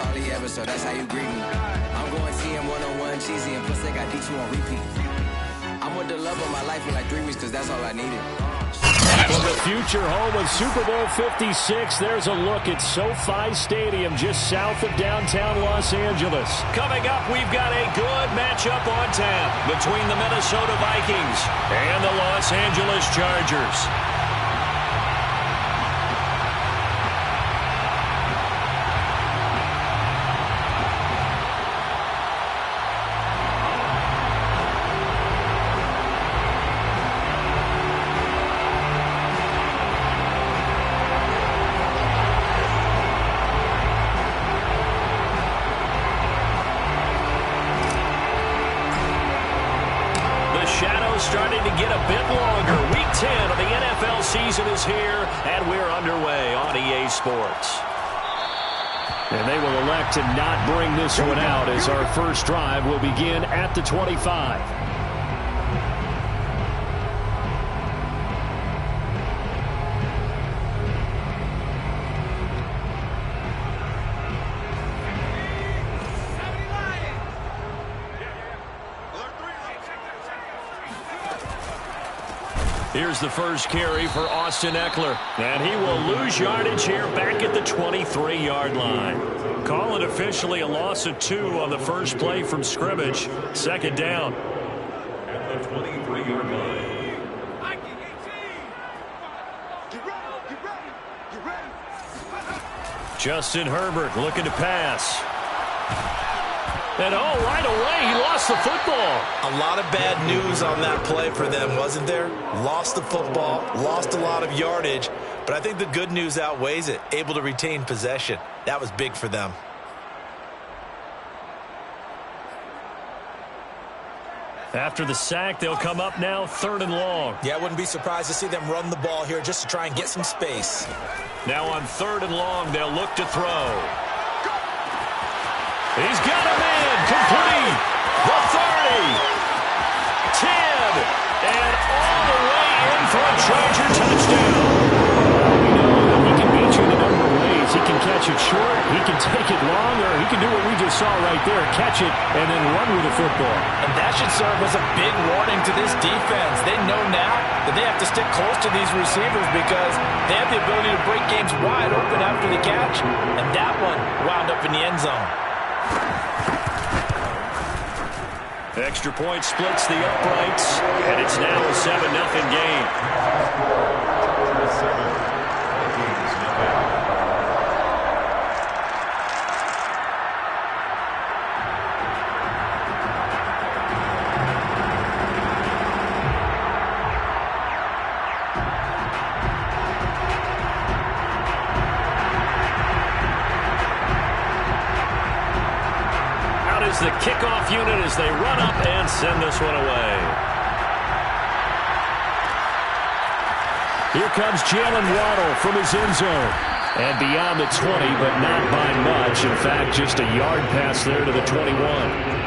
all he ever, so that's how you greet me. I'm going TM 101 cheesy, and plus they got D2 on repeat. I'm with the love of my life for like 3 weeks, cause that's all I needed. From the future home of Super Bowl 56, there's a look at SoFi Stadium just south of downtown Los Angeles. Coming up, we've got a good matchup on tap between the Minnesota Vikings and the Los Angeles Chargers. Starting to get a bit longer. Week 10 of the NFL season is here, and we're underway on EA Sports. And they will elect to not bring this one out as our first drive will begin at the 25. Here's the first carry for Austin Eckler. And he will lose yardage here back at the 23-yard line. Call it officially a loss of 2 on the first play from scrimmage. Second down. At the 23-yard line. Justin Herbert looking to pass. And right away, he lost the football. A lot of bad news on that play for them, wasn't there? Lost the football, lost a lot of yardage, but I think the good news outweighs it. Able to retain possession. That was big for them. After the sack, they'll come up now 3rd and long. Yeah, I wouldn't be surprised to see them run the ball here just to try and get some space. Now on 3rd and long, they'll look to throw. He's got him in, complete, the 30, 10, and all the way in for a Charger touchdown. We know that he can beat you in a number of ways. He can catch it short, he can take it long, or he can do what we just saw right there, catch it and then run with the football. And that should serve as a big warning to this defense. They know now that they have to stick close to these receivers because they have the ability to break games wide open after the catch, and that one wound up in the end zone. Extra point splits the uprights, and it's now a 7-0 game. The kickoff unit as they run up and send this one away. Here comes Jalen Waddle from his end zone. And beyond the 20, but not by much. In fact, just a yard pass there to the 21.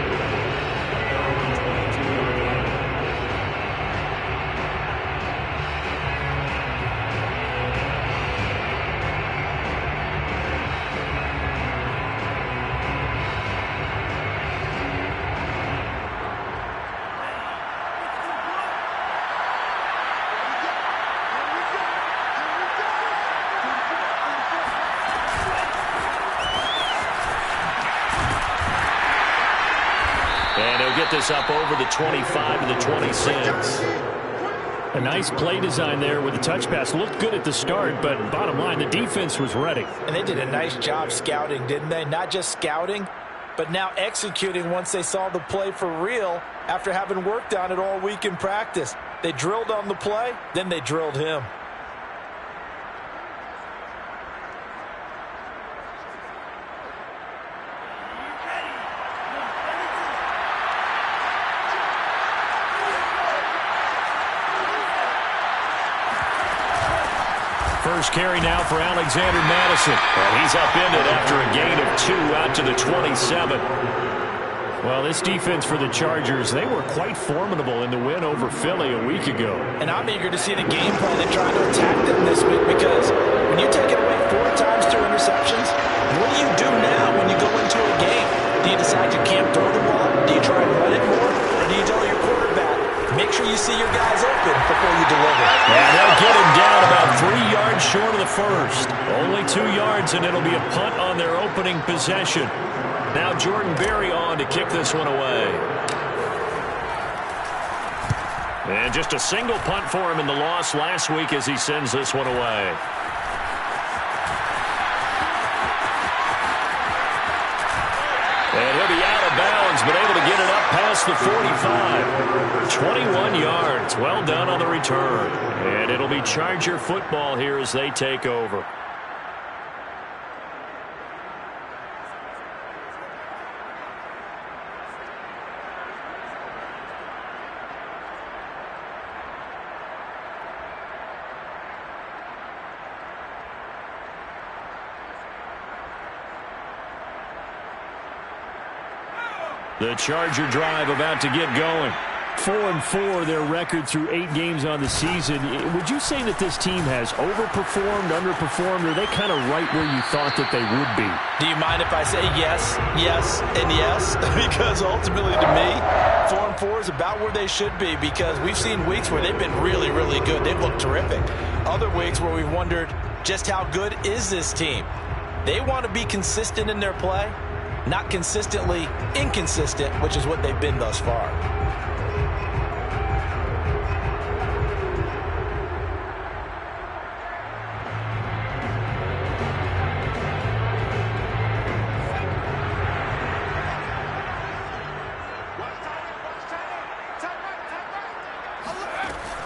And he'll get this up over the 25 to the 26. A nice play design there with the touch pass. Looked good at the start, but bottom line, the defense was ready. And they did a nice job scouting, didn't they? Not just scouting, but now executing once they saw the play for real after having worked on it all week in practice. They drilled on the play, then they drilled him. First carry now for Alexander Madison. And he's upended after a gain of 2 out to the 27. Well, this defense for the Chargers, they were quite formidable in the win over Philly a week ago. And I'm eager to see the game plan they're trying to attack them this week, because when you take it away 4 times 2 interceptions, what do you do now when you go see your guys open before you deliver. And they'll get him down about 3 yards short of the first. Only 2 yards, and it'll be a punt on their opening possession. Now Jordan Berry on to kick this one away. And just a single punt for him in the loss last week as he sends this one away. And he'll be out of bounds, but able to get it up past the 45. 21 yards. Well done on the return. And it'll be Charger football here as they take over. The Charger drive about to get going. 4-4, their record through 8 games on the season. Would you say that this team has overperformed, underperformed, or are they kind of right where you thought that they would be? Do you mind if I say yes, yes, and yes? Because ultimately to me, 4-4 is about where they should be, because we've seen weeks where they've been really, really good. They've looked terrific. Other weeks where we've wondered just how good is this team. They want to be consistent in their play, not consistently inconsistent, which is what they've been thus far.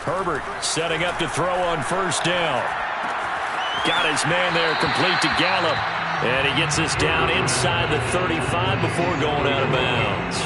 Herbert setting up to throw on first down. Got his man there complete to Gallup. And he gets us down inside the 35 before going out of bounds.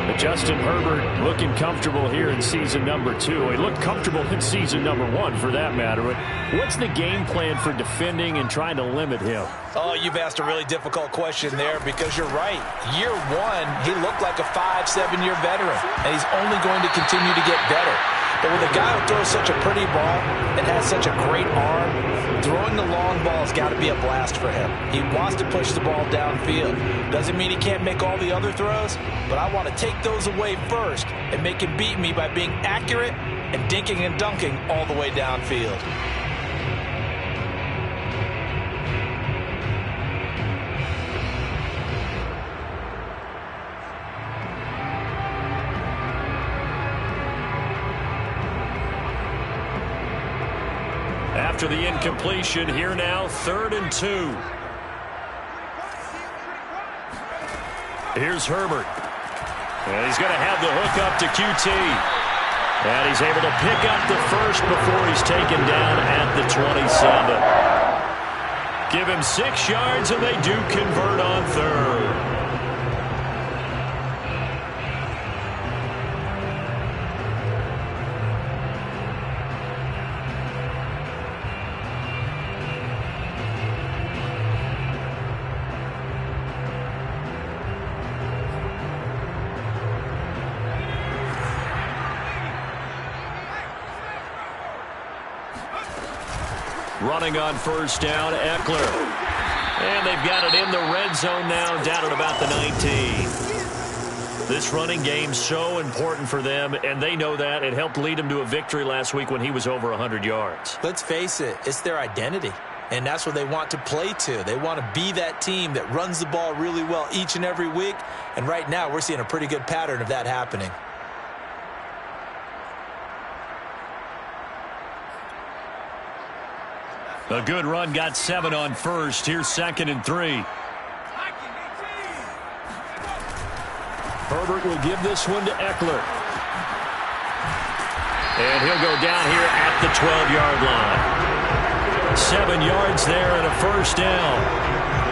But Justin Herbert looking comfortable here in season number 2. He looked comfortable in season number 1 for that matter. But what's the game plan for defending and trying to limit him? Oh, you've asked a really difficult question there, because you're right. Year 1, he looked like a 5-7-year veteran, and he's only going to continue to get better. But with a guy who throws such a pretty ball and has such a great arm, throwing the long ball has got to be a blast for him. He wants to push the ball downfield. Doesn't mean he can't make all the other throws, but I want to take those away first and make him beat me by being accurate and dinking and dunking all the way downfield. After the incompletion, here now, 3rd and 2. Here's Herbert. And he's going to have the hook up to QT. And he's able to pick up the first before he's taken down at the 27. Give him 6 yards, and they do convert on 3rd. Running on first down, Eckler. And they've got it in the red zone now, down at about the 19. This running game so important for them, and they know that. It helped lead them to a victory last week when he was over 100 yards. Let's face it, it's their identity, and that's what they want to play to. They want to be that team that runs the ball really well each and every week, and right now we're seeing a pretty good pattern of that happening. A good run, got 7 on first. Here's 2nd and 3. Herbert will give this one to Eckler. And he'll go down here at the 12-yard line. 7 yards there and a first down.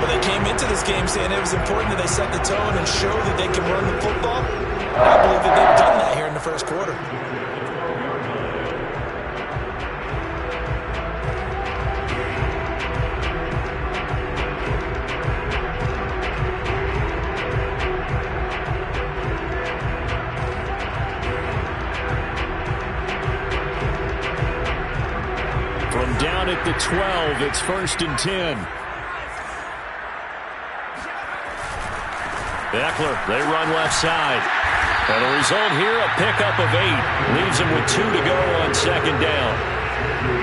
Well, they came into this game saying it was important that they set the tone and show that they can run the football. I believe that they've done that here in the first quarter. Down at the 12, it's 1st and 10. Eckler, they run left side. And the result here, a pickup of 8. Leaves him with 2 to go on second down.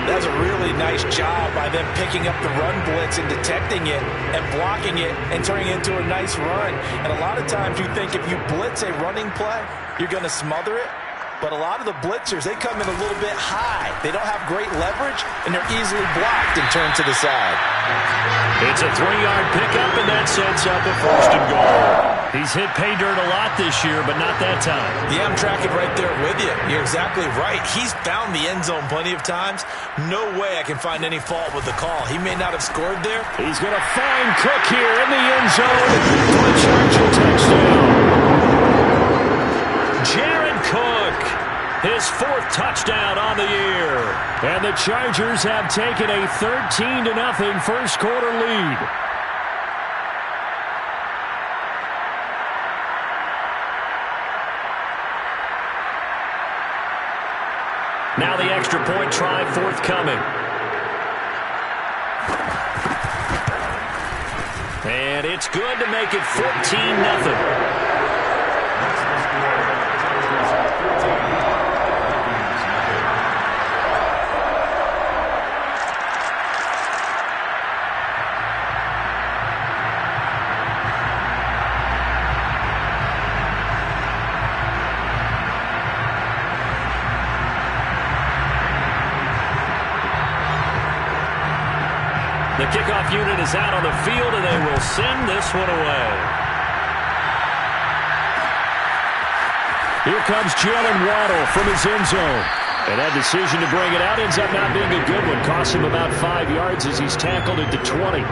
That's a really nice job by them picking up the run blitz and detecting it and blocking it and turning it into a nice run. And a lot of times you think if you blitz a running play, you're going to smother it. But a lot of the blitzers, they come in a little bit high. They don't have great leverage, and they're easily blocked and turned to the side. It's a 3-yard pickup, and that sets up a 1st and goal. He's hit pay dirt a lot this year, but not that time. Yeah, I'm tracking right there with you. You're exactly right. He's found the end zone plenty of times. No way I can find any fault with the call. He may not have scored there. He's going to find Cook here in the end zone for a Charger touchdown. Jared Cook, his 4th touchdown on the year. And the Chargers have taken a 13-0 first quarter lead. Now the extra point try forthcoming. And it's good to make it 14-0. The kickoff unit is out on the field, and they will send this one away. Here comes Jalen Waddle from his end zone. And that decision to bring it out ends up not being a good one. Costs him about 5 yards as he's tackled at the 20.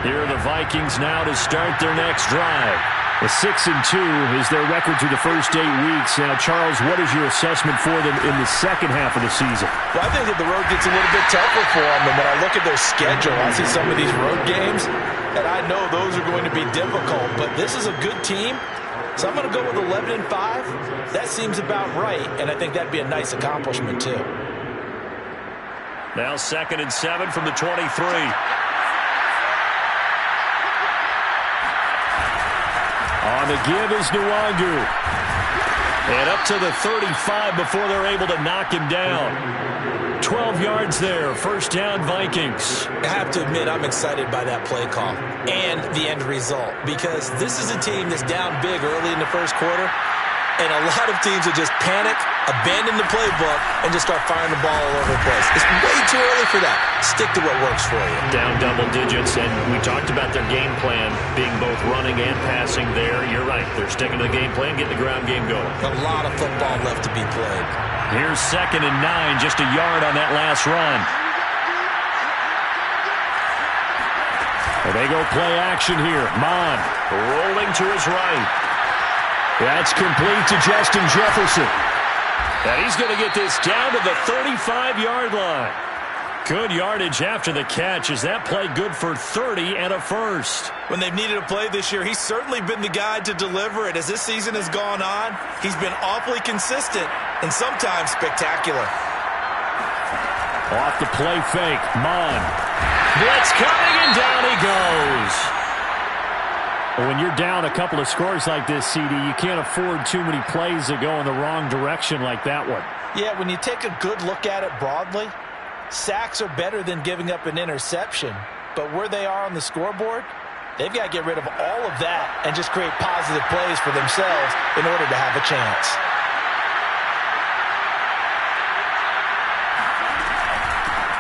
Here are the Vikings now to start their next drive. A 6-2 is their record through the first 8 weeks. Now, Charles, what is your assessment for them in the second half of the season? Well, I think that the road gets a little bit tougher for them. And when I look at their schedule, I see some of these road games, and I know those are going to be difficult. But this is a good team, so I'm going to go with 11-5. That seems about right, and I think that'd be a nice accomplishment, too. Now 2nd and 7 from the 23. On the give is Nwangu. And up to the 35 before they're able to knock him down. 12 yards there. First down, Vikings. I have to admit, I'm excited by that play call and the end result, because this is a team that's down big early in the first quarter, and a lot of teams will just panic, abandon the playbook, and just start firing the ball all over the place. It's way too early for that. Stick to what works for you. Down double digits, and we talked about their game plan being both running and passing there. You're right. They're sticking to the game plan, getting the ground game going. A lot of football left to be played. Here's 2nd and 9, just a yard on that last run. And they go play action here. Mon rolling to his right. That's complete to Justin Jefferson. And he's going to get this down to the 35-yard line. Good yardage after the catch. Is that play good for 30 and a first? When they've needed a play this year, he's certainly been the guy to deliver it. As this season has gone on, he's been awfully consistent and sometimes spectacular. Off the play fake. Mon. Blitz coming, and down he goes. When you're down a couple of scores like this, CD, you can't afford too many plays that go in the wrong direction like that one. Yeah, when you take a good look at it broadly, sacks are better than giving up an interception. But where they are on the scoreboard, they've got to get rid of all of that and just create positive plays for themselves in order to have a chance.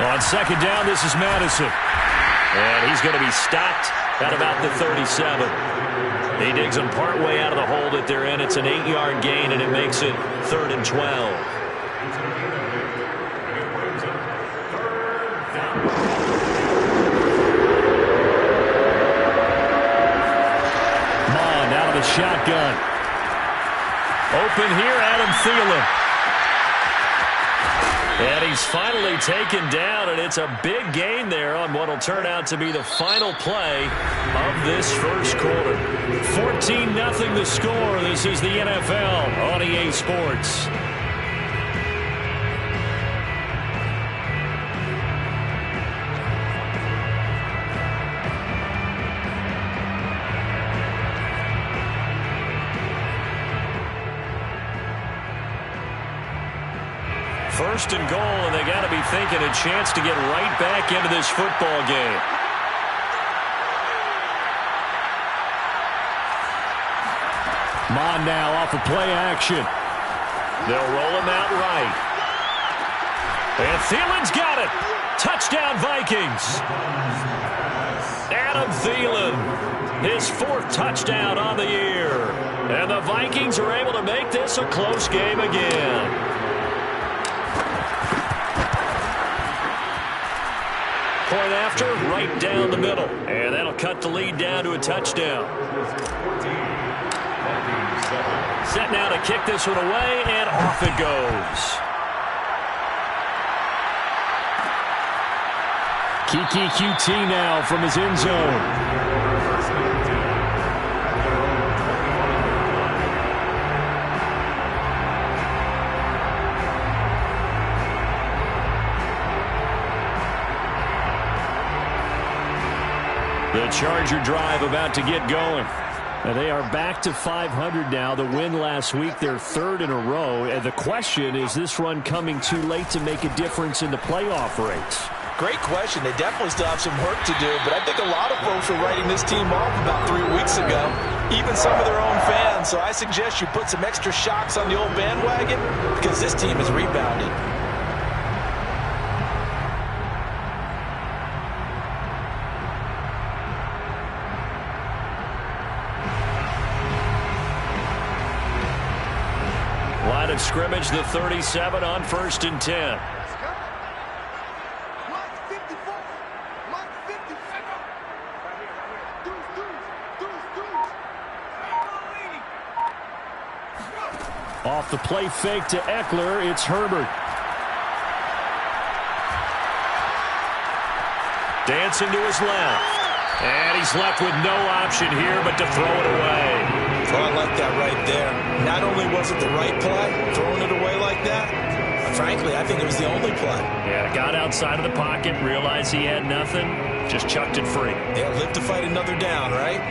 On 2nd down, this is Madison. And he's going to be stopped at about the 37. He digs them partway out of the hole that they're in. It's an 8-yard gain, and it makes it 3rd and 12. Mon out of the shotgun. Open here, Adam Thielen. And he's finally taken down, and it's a big gain there on what will turn out to be the final play of this first quarter. 14-0 the score. This is the NFL on EA Sports. First and goal, and they got to be thinking a chance to get right back into this football game. Mon now off of play action. They'll roll him out right. And Thielen's got it. Touchdown, Vikings. Adam Thielen, his 4th touchdown on the year. And the Vikings are able to make this a close game again. Point after, right down the middle. And that'll cut the lead down to a touchdown. Set now to kick this one away, and off it goes. Kiki QT now from his end zone. The Charger drive about to get going. And they are back to 500 now. The win last week, their 3rd in a row. And the question, is this run coming too late to make a difference in the playoff race? Great question. They definitely still have some work to do, but I think a lot of folks were writing this team off about 3 weeks ago, even some of their own fans. So I suggest you put some extra shocks on the old bandwagon because this team has rebounded. Line of scrimmage, the 37 on 1st and 10. Off the play fake to Eckler, it's Herbert. Dancing to his left. And he's left with no option here but to throw it away. Oh, I like that right there. Not only was it the right play, throwing it away like that, but frankly, I think it was the only play. Yeah, got outside of the pocket, realized he had nothing, just chucked it free. Yeah, live to fight another down, right?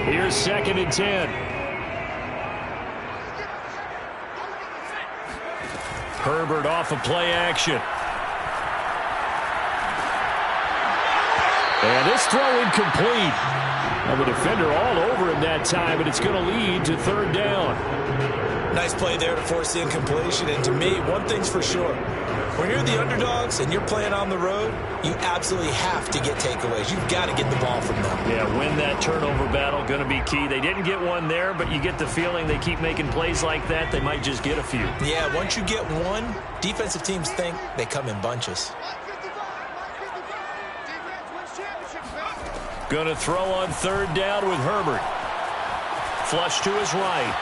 Here's 2nd and 10. Herbert off of play action. And this throw incomplete. And the defender all over him that time, and it's going to lead to 3rd down. Nice play there to force the incompletion. And to me, one thing's for sure. When you're the underdogs and you're playing on the road, you absolutely have to get takeaways. You've got to get the ball from them. Yeah, win that turnover battle, going to be key. They didn't get one there, but you get the feeling they keep making plays like that, they might just get a few. Yeah, once you get one, defensive teams think they come in bunches. Going to throw on 3rd down with Herbert. Flush to his right.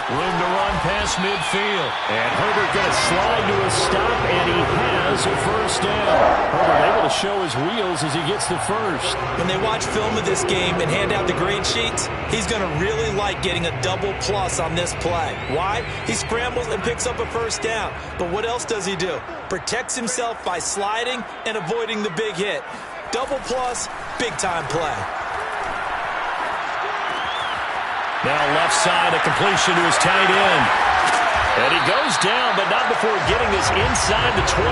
Room to run past midfield. And Herbert going to slide to a stop, and he has a 1st down. Herbert able to show his wheels as he gets the 1st. When they watch film of this game and hand out the grade sheets, he's going to really like getting a double plus on this play. Why? He scrambles and picks up a 1st down. But what else does he do? Protects himself by sliding and avoiding the big hit. Double plus, big-time play. Now left side, a completion to his tight end. And he goes down, but not before getting this inside the 25.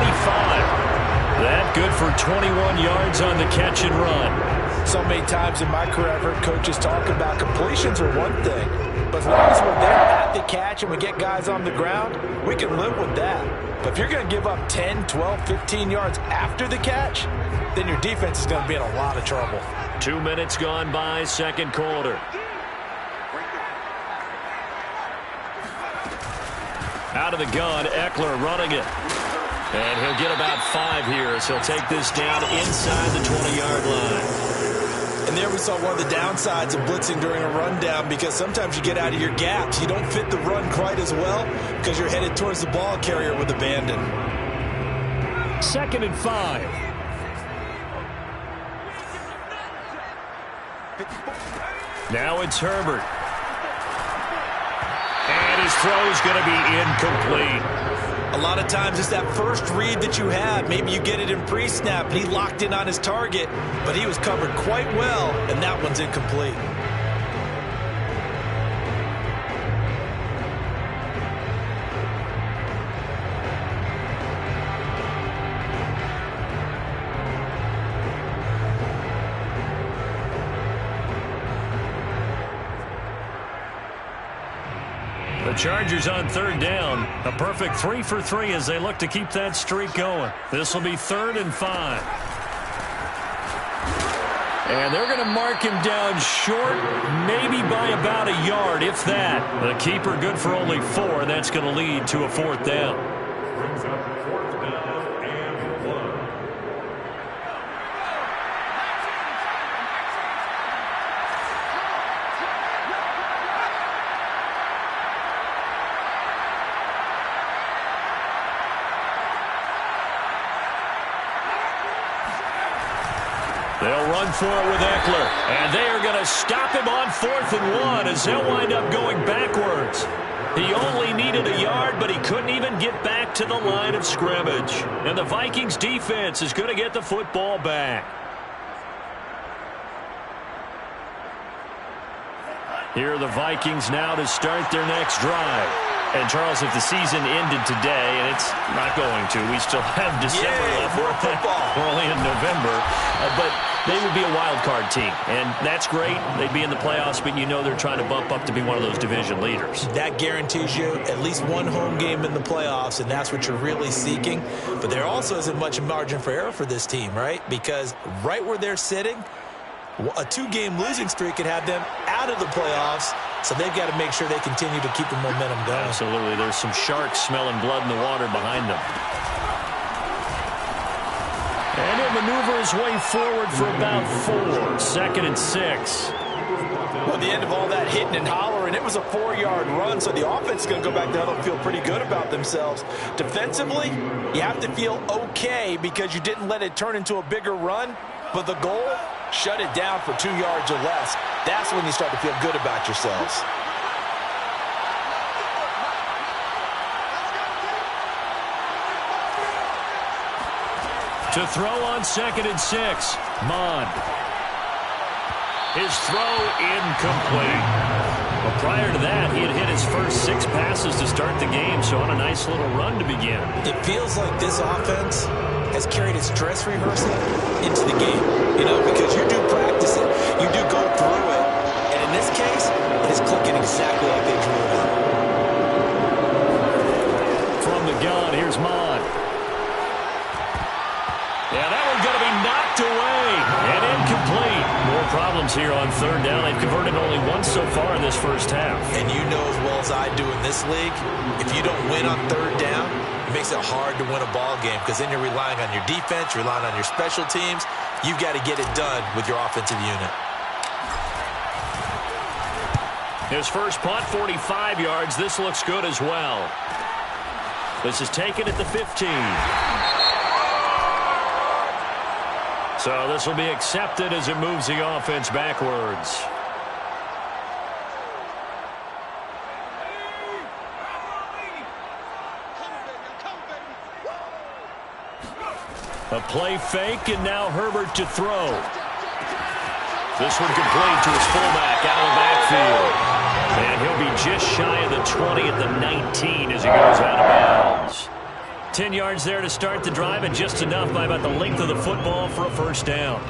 That good for 21 yards on the catch and run. So many times in my career, I've heard coaches talk about completions are one thing. But as long as we're there at the catch and we get guys on the ground, we can live with that. But if you're going to give up 10, 12, 15 yards after the catch, then your defense is going to be in a lot of trouble. 2 minutes gone by, 2nd quarter. Out of the gun, Eckler running it. And he'll get about 5 here as he'll take this down inside the 20-yard line. And there we saw one of the downsides of blitzing during a rundown, because sometimes you get out of your gaps. You don't fit the run quite as well because you're headed towards the ball carrier with abandon. 2nd and 5. Now it's Herbert. And his throw is going to be incomplete. A lot of times it's that first read that you have. Maybe you get it in pre-snap, and he locked in on his target, but he was covered quite well, and that one's incomplete. The Chargers on third down. A perfect 3 for 3 as they look to keep that streak going. This will be 3rd and 5. And they're going to mark him down short, maybe by about a yard, if that. The keeper good for only 4, and that's going to lead to a 4th down. Brings up 4th down and 1. They'll run for it with Eckler, and they are going to stop him on 4th and 1 as he'll wind up going backwards. He only needed a yard, but he couldn't even get back to the line of scrimmage. And the Vikings defense is going to get the football back. Here are the Vikings now to start their next drive. And, Charles, if the season ended today, and it's not going to, we still have December left. More football. We're only in November. But they would be a wild card team, and that's great. They'd be in the playoffs, but you know they're trying to bump up to be one of those division leaders. That guarantees you at least one home game in the playoffs, and that's what you're really seeking. But there also isn't much margin for error for this team, right? Because right where they're sitting, a 2-game losing streak could have them out of the playoffs, so they've got to make sure they continue to keep the momentum going. Absolutely. There's some sharks smelling blood in the water behind them. And he'll maneuver his way forward for about 4. 2nd and 6. Well, the end of all that hitting and hollering, it was a 4-yard run, so the offense is going to go back there and feel pretty good about themselves. Defensively, you have to feel okay because you didn't let it turn into a bigger run, but the goal, shut it down for 2 yards or less. That's when you start to feel good about yourselves. To throw on 2nd and 6, Mond. His throw incomplete. Well, prior to that, he had hit his first 6 passes to start the game, so on a nice little run to begin. It feels like this offense has carried its dress rehearsal into the game, because you do practice it, you do go through it, and in this case, it is clicking exactly like they drew it up. From the gun, here's Mond. Yeah, that one's going to be knocked away and incomplete. More problems here on 3rd down. They've converted only once so far in this first half. And you know as well as I do in this league, if you don't win on 3rd down, it makes it hard to win a ball game because then you're relying on your defense, you're relying on your special teams. You've got to get it done with your offensive unit. His first punt, 45 yards. This looks good as well. This is taken at the 15. So this will be accepted as it moves the offense backwards. A play fake, and now Herbert to throw. This one complete to his fullback out of the backfield. And he'll be just shy of the 20 at the 19 as he goes out of bounds. 10 yards there to start the drive, and just enough by about the length of the football for a first down.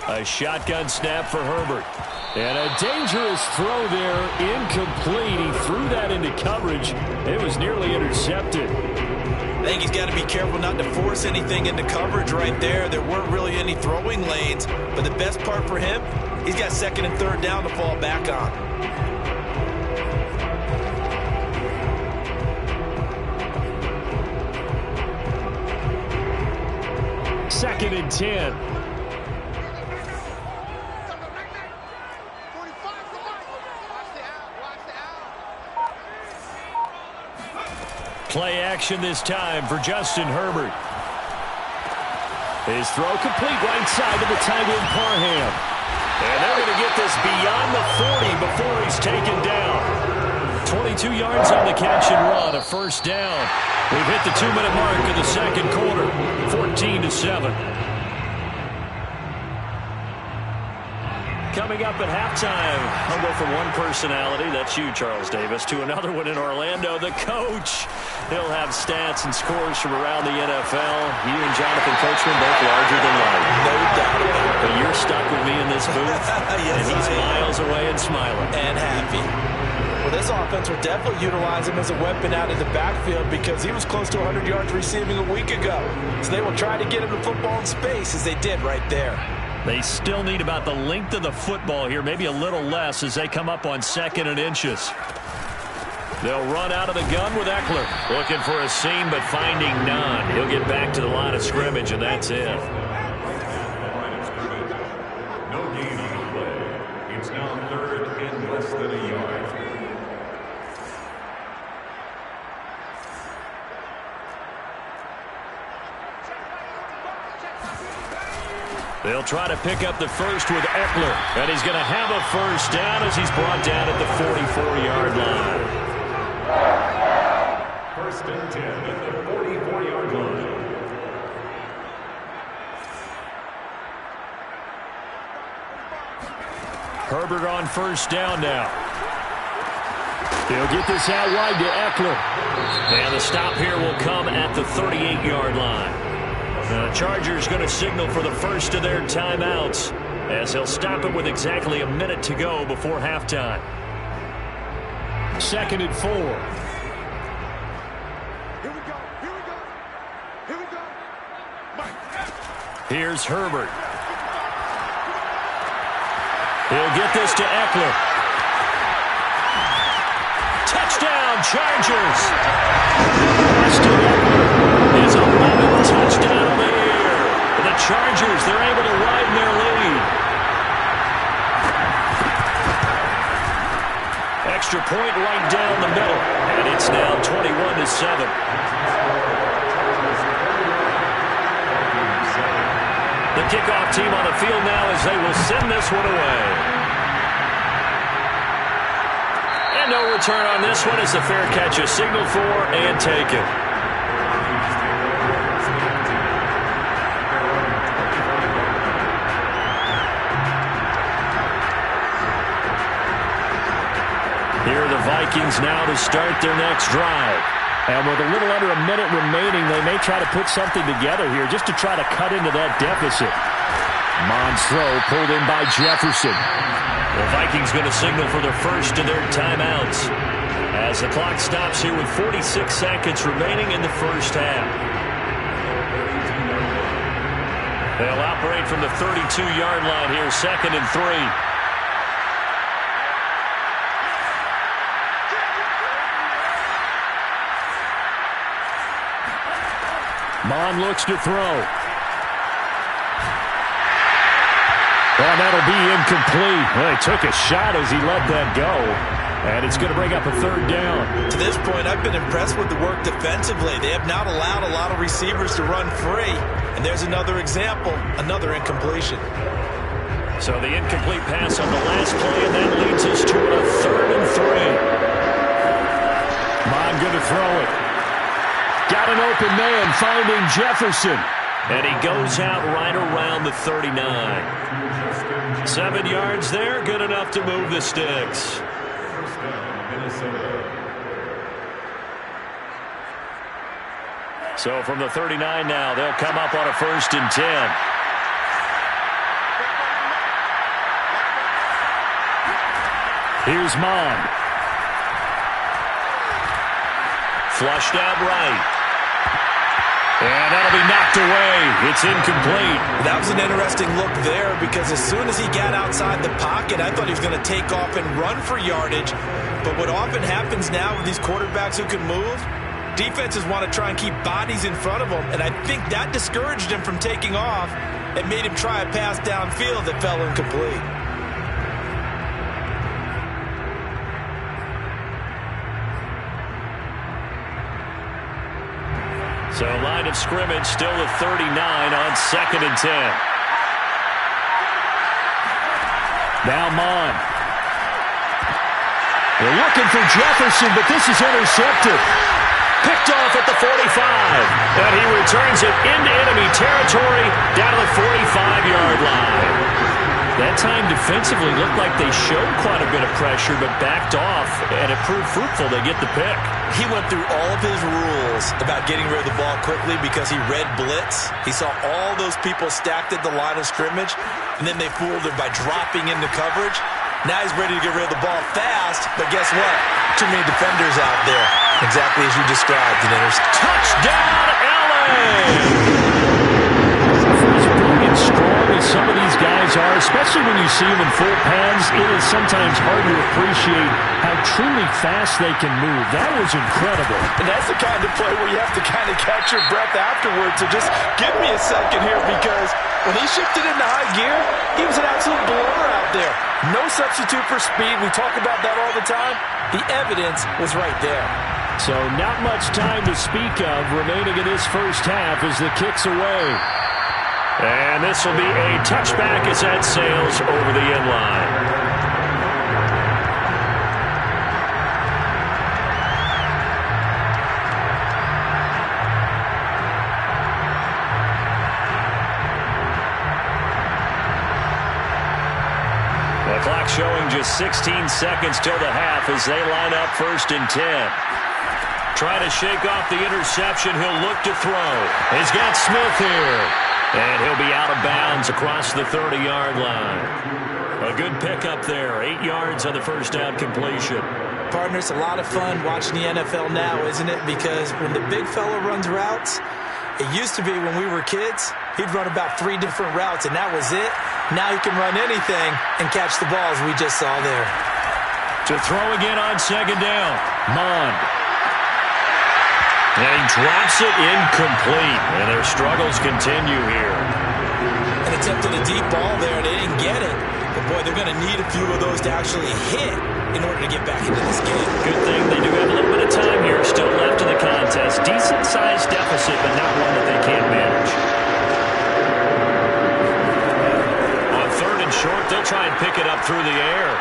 A shotgun snap for Herbert. And a dangerous throw there, incomplete. He threw that into coverage. It was nearly intercepted. I think he's got to be careful not to force anything into coverage right there. There weren't really any throwing lanes, but the best part for him, he's got 2nd and 3rd down to fall back on. Second and 10. Play action this time for Justin Herbert. His throw complete right side to the tight end Parham. And they're going to get this beyond the 40 before he's taken down. 22 yards on the catch and run, a first down. We've hit the 2-minute mark of the second quarter, 14-7. Coming up at halftime, I'll go from one personality, that's you, Charles Davis, to another one in Orlando, the coach. He'll have stats and scores from around the NFL. You and Jonathan Coachman both larger than life. No doubt about it. But you're stuck with me in this booth, Yes, and he's miles away and smiling. And happy. Well, this offense will definitely utilize him as a weapon out in the backfield because he was close to 100 yards receiving a week ago. So they will try to get him the football in space as they did right there. They still need about the length of the football here, maybe a little less as they come up on 2nd and inches. They'll run out of the gun with Eckler. Looking for a seam, but finding none. He'll get back to the line of scrimmage, and that's it. No gain on the play. It's now 3rd and less than a yard. They'll try to pick up the first with Eckler, and he's going to have a first down as he's brought down at the 44-yard line. 1st and 10 at the 44-yard line. Herbert on first down now. He'll get this out wide to Eckler. And the stop here will come at the 38-yard line. The Chargers going to signal for the first of their timeouts as they'll stop it with exactly a minute to go before halftime. 2nd and 4. Here we go. Here we go. Here we go. Mike. Here's Herbert. He'll get this to Eckler. Touchdown, Chargers. Austin Eckler, his 11th touchdown of the year. The Chargers, they're able to widen their lead. Extra point right down the middle, and it's now 21-7. The kickoff team on the field now as they will send this one away. And no return on this one as the fair catch is signaled for and taken. Here are the Vikings now to start their next drive. And with a little under a minute remaining, they may try to put something together here just to try to cut into that deficit. Mond's throw pulled in by Jefferson. The Vikings going to signal for the first of their timeouts as the clock stops here with 46 seconds remaining in the first half. They'll operate from the 32-yard line here, 2nd and 3. Mond looks to throw. Well, that'll be incomplete. Well, he took a shot as he let that go. And it's going to bring up a 3rd down. To this point, I've been impressed with the work defensively. They have not allowed a lot of receivers to run free. And there's another example, another incompletion. So the incomplete pass on the last play, and that leads us to a 3rd and 3. Mond going to throw it. Got an open man finding Jefferson. And he goes out right around the 39. 7 yards there, good enough to move the sticks. First down, Minnesota. So from the 39 now, they'll come up on a 1st and 10. Here's Mond. Flushed out right. And that'll be knocked away. It's incomplete. That was an interesting look there because as soon as he got outside the pocket, I thought he was going to take off and run for yardage. But what often happens now with these quarterbacks who can move, defenses want to try and keep bodies in front of them. And I think that discouraged him from taking off and made him try a pass downfield that fell incomplete. So line of scrimmage still at 39 on 2nd and 10. Now Mon. They're looking for Jefferson, but this is intercepted. Picked off at the 45. And he returns it into enemy territory down to the 45-yard line. That time defensively looked like they showed quite a bit of pressure, but backed off, and it proved fruitful. They get the pick. He went through all of his rules about getting rid of the ball quickly because he read blitz. He saw all those people stacked at the line of scrimmage, and then they fooled him by dropping into coverage. Now he's ready to get rid of the ball fast, but guess what? Too many defenders out there. Exactly as you described. Touchdown, LA! Strong as some of these guys are, especially when you see them in full pads, it is sometimes hard to appreciate how truly fast they can move. That was incredible. And that's the kind of play where you have to kind of catch your breath afterwards. So just give me a second here, because when he shifted into high gear, he was an absolute blower out there. No substitute for speed. We talk about that all the time. The evidence was right there. So not much time to speak of remaining in this first half as the kick's away. And this will be a touchback as that sails over the end line. The clock showing just 16 seconds till the half as they line up 1st and 10. Trying to shake off the interception. He'll look to throw. He's got Smith here. And he'll be out of bounds across the 30-yard line. A good pickup there. 8 yards on the first down completion. Partner, it's a lot of fun watching the NFL now, isn't it? Because when the big fella runs routes, it used to be when we were kids, he'd run about 3 different routes, and that was it. Now he can run anything and catch the balls we just saw there. To throw again on 2nd down. Mond. And he drops it incomplete. And their struggles continue here. An attempt at a deep ball there. They didn't get it. But, boy, they're going to need a few of those to actually hit in order to get back into this game. Good thing they do have a little bit of time here still left in the contest. Decent-sized deficit, but not one that they can't manage. On 3rd and short, they'll try and pick it up through the air.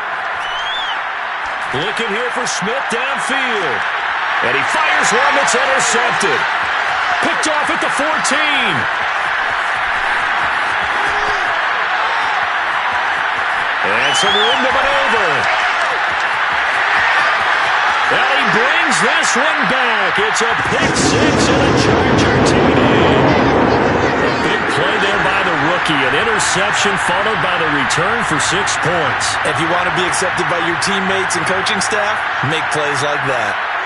Looking here for Smith downfield. And he fires one that's intercepted. Picked off at the 14. And some room to maneuver. And he brings this one back. It's a pick 6 and a Charger TD. A big play there by the rookie. An interception followed by the return for 6 points. If you want to be accepted by your teammates and coaching staff, make plays like that.